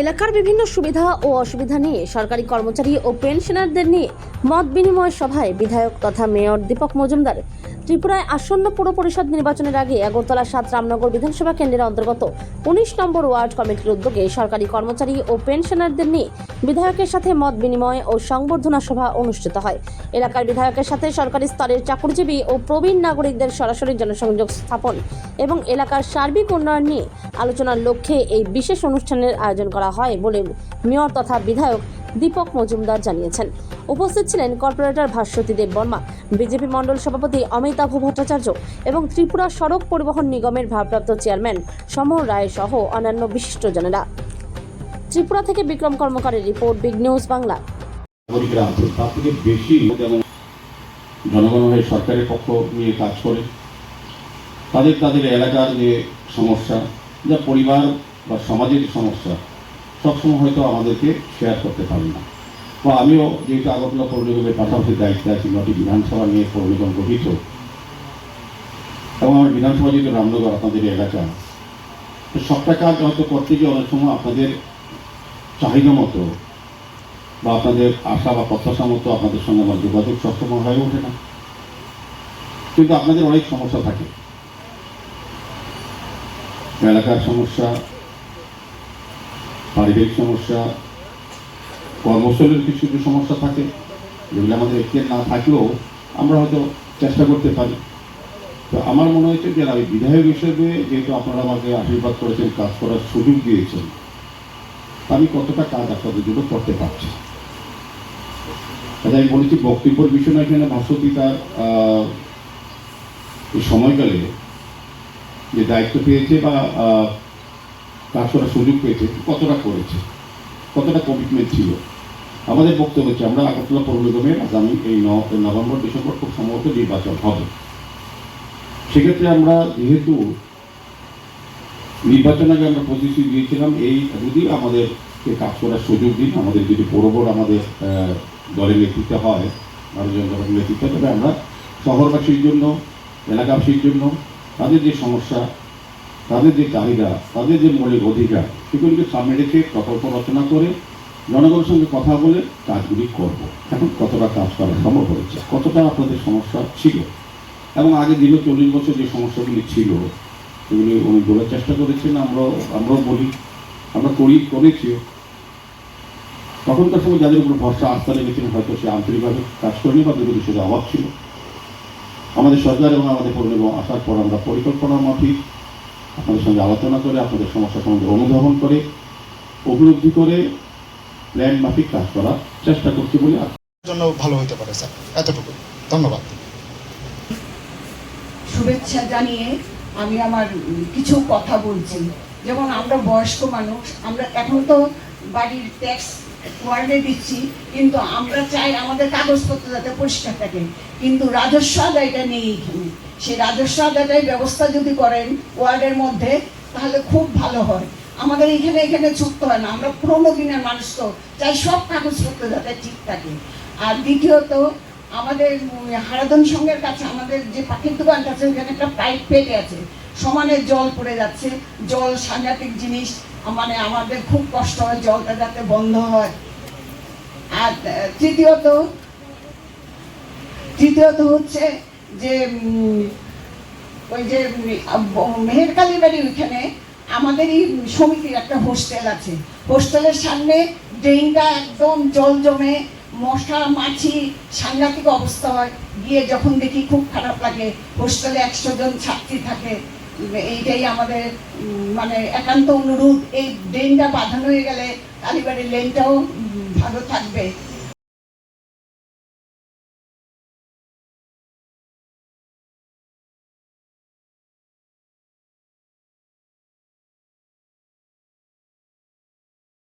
এলাকার বিভিন্ন সুবিধা ও অসুবিধা নিয়ে সরকারি কর্মচারী ও পেনশনারদের নিয়ে মত বিনিময় সভায় বিধায়ক তথা মেয়র দীপক মজুমদার ত্রিপুরায় আসন্ন পুর পরিষদ নির্বাচনের আগে আগরতলা ৭ রামনগর বিধানসভা কেন্দ্রের অন্তর্গত ১৯ নম্বর ওয়ার্ড কমিটির উদ্যোগে সরকারি কর্মচারী ও পেনশনারদের নিয়ে বিধায়কের সাথে মত বিনিময় ও সংবর্ধনা সভা অনুষ্ঠিত হয়। এলাকার বিধায়কের সাথে সরকারি স্তরের চাকরিজীবী ও প্রবীণ নাগরিকদের সরাসরি জনসংযোগ স্থাপন এবং এলাকার সার্বিক উন্নয়ন নিয়ে আলোচনার লক্ষ্যে এই বিশেষ অনুষ্ঠানের আয়োজন করা হয় বলে মেয়র তথা বিধায়ক দীপক মজুমদার জানিয়েছেন। উপস্থিত ছিলেন কর্পোরেটর ভাস্বতী দেব বর্মা, বিজেপি মণ্ডল সভাপতি অমিতাভ ভট্টাচার্য এবং ত্রিপুরা সড়ক পরিবহন নিগমের ভারপ্রাপ্ত চেয়ারম্যান সমর রায় সহ অন্যান্য বিশিষ্টজনেরা। ত্রিপুরা থেকে বিক্রম কর্মকারের রিপোর্ট, বিগ নিউজ বাংলা। তার থেকে বেশি জনগণ হয়ে সরকারের পক্ষ নিয়ে কাজ করে তাদের এলাকার যে সমস্যা, যা পরিবার বা সমাজের সমস্যা, সবসময় হয়তো আমাদেরকে শেয়ার করতে পারি না। বা আমিও যেহেতু আগরতলা পৌর নিগমের পাশাপাশি দায়িত্বে আছি, নটি বিধানসভা নিয়ে পৌর নিগম গঠিত, এবং আমার বিধানসভা যেহেতু রামনগর আপনাদের এলাকা, তো সবটা কাজ হয়তো করতে গিয়ে অনেক সময় আপনাদের চাহিদা মতো বা আপনাদের আশা বা প্রত্যাশা মতো আপনাদের সঙ্গে আমার যোগাযোগ সবসময় হয়ে ওঠে না। কিন্তু আপনাদের অনেক সমস্যা থাকে, এলাকার সমস্যা, পারিবারিক সমস্যা, কর্মস্থলের কিছু কিছু সমস্যা থাকে, যেগুলো আমাদের এখতিয়ার না থাকলেও আমরা হয়তো চেষ্টা করতে পারি। তো আমার মনে হয়েছে যে আমি বিধায়ক হিসেবে যেহেতু আপনারা আমাকে আশীর্বাদ করেছেন, কাজ করার সুযোগ দিয়েছেন, আমি কতটা কাজ আপনাদের জন্য করতে পারছি। আমি বলেছি বক্তব্যের বিষয় না, এখানে ভাস্বতী তার এই সময়কালে যে দায়িত্ব পেয়েছে বা কাজ করার সুযোগ পেয়েছে, কতটা করেছে, কতটা কমিটমেন্ট ছিল। আমাদের বক্তব্য হচ্ছে আমরা আগরতলা পৌর নিগমের আগামী এই নভেম্বর ডিসেম্বর খুব সম্ভবত নির্বাচন হবে। সেক্ষেত্রে আমরা যেহেতু নির্বাচন আগে আমরা প্রতিশ্রুতি দিয়েছিলাম, এই যদি আমাদেরকে কাজ করার সুযোগ দিন, আমাদের যদি বড় আমাদের দলের নেতৃত্ব হয়, ভারতীয় জনতা পার্টির নেতৃত্ব, তবে আমরা শহরবাসীর জন্য, এলাকাবাসীর জন্য তাদের যে সমস্যা, তাদের যে চাহিদা, তাদের যে মৌলিক অধিকার, সেগুলিকে সামনে রেখে প্রকল্প রচনা করে জনগণের সঙ্গে কথা বলে কাজগুলি করব। এখন কতটা কাজ করা সম্ভব হয়েছে, কতটা আপনাদের সমস্যা ছিল, এবং আগে দীর্ঘ 40 বছর যে সমস্যাগুলি ছিল সেগুলি উনি বলার চেষ্টা করেছেন, আমরাও বলি, আমরা করেছিও। তখনকার সময় যাদের উপর ভরসা আস্থা লেগেছিলেন, হয়তো সে আন্তরিকভাবে কাজ করেনি বা দুটো সেটা অভাব ছিল। আমাদের সরকার এবং আমাদের পৌর নিগম আসার পর আমরা পরিকল্পনা মাফিক আপনাদের সঙ্গে আলোচনা করে, আপনাদের সমস্যা সম্বন্ধে অনুধাবন করে, উপলব্ধি করে প্ল্যান মাফিক কাজ করার চেষ্টা করছি বলে জন্য ভালো হতে পারে স্যার। এতটুকু, ধন্যবাদ। শুভেচ্ছা জানিয়ে আমি আমার কিছু কথা বলছি। যেমন আমরা বয়স্ক মানুষ, আমরা এখন তো বাড়ির ট্যাক্স ওয়ার্ডে দিচ্ছি, কিন্তু আমরা চাই আমাদের কাগজপত্র যাতে পরিষ্কার থাকে, কিন্তু রাজস্ব আদায়টা নেই এখানে। সেই রাজস্ব আদায়ের ব্যবস্থা যদি করেন ওয়ার্ডের মধ্যে, তাহলে খুব ভালো হয়। আমাদের এখানে চুক্ত হয় না, আমরা পুরোনো দিনের মানুষ, তো চাই সব কাগজপত্র যাতে ঠিক থাকে। আর দ্বিতীয়ত, আমাদের হারাধন সংঘের কাছে আমাদের যে পাখির দোকানটা আছে, ওখানে একটা পাইপ ফেটে আছে, সমানে জল পড়ে যাচ্ছে। জল সাংঘাতিক জিনিস, মানে আমাদের খুব কষ্ট হয়, জলটা যাতে বন্ধ হয়। আর তৃতীয়ত হচ্ছে যে ওই যে মেহেরকালী বাড়ি, ওইখানে আমাদের এই সমিতির একটা হোস্টেল আছে। হোস্টেলের সামনে ড্রেনটা একদম জল জমে, মশা মাছি সাংঘাতিক অবস্থা হয়। গিয়ে যখন দেখি খুব খারাপ লাগে। হোস্টেলে 100 জন ছাত্রী থাকে। এইটাই আমাদের মানে একান্ত অনুরোধ, এই ড্রেনটা বাঁধানো হয়ে গেলে কালীবাড়ির লেনটাও ভালো থাকবে।